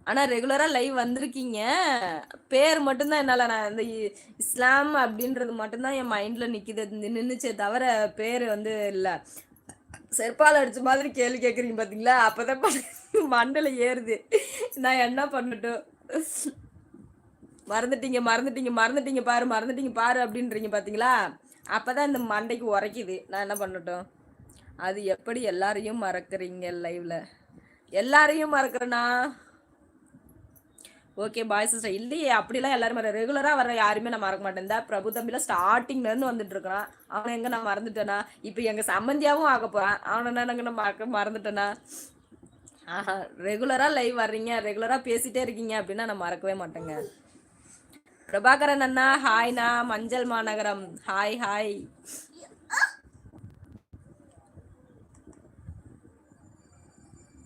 ஆனா ரெகுலரா லைவ் வந்திருக்கீங்க. பேர் மட்டும்தான் என்னால நான் இந்த இஸ்லாம் அப்படின்றது மட்டும்தான் என் மைண்ட்ல நிக்குது நின்னுச்சே தவிர பேரு வந்து இல்ல. செருப்பால அடிச்ச மாதிரி கேள்வி கேட்குறீங்க பாத்தீங்களா? அப்பதான் மண்டையில ஏறுது. நான் என்ன பண்ணட்டும்? மறந்துட்டீங்க, மறந்துட்டீங்க, மறந்துட்டீங்க பாரு, மறந்துட்டீங்க பாரு அப்படின்றீங்க பாத்தீங்களா? அப்பதான் இந்த மண்டைக்கு உரைக்குது. நான் என்ன பண்ணட்டும்? அது எப்படி எல்லாரையும் மறக்கறீங்க லைவ்ல? எல்லாரையும் மறக்கறேனா? Okay bye sister. இல்லையே அப்படிலாம் எல்லாரும் ரெகுலரா வர யாருமே நான் மறக்க மாட்டேன். இந்த பிரபு தம்பில ஸ்டார்டிங்ல இருந்து வந்துட்டு இருக்கிறான். அவனை எங்க நான் மறந்துட்டேனா? இப்ப எங்க சம்பந்தியாவும் ஆக போறான். அவனை என்னங்க நான் மறந்துட்டேனா? ஆஹா, ரெகுலரா லைவ் வர்றீங்க, ரெகுலரா பேசிட்டே இருக்கீங்க அப்படின்னா நான் மறக்கவே மாட்டேங்க. பிரபாகரன் அண்ணா ஹாய்ண்ணா. மஞ்சள் மாநகரம் ஹாய் ஹாய்.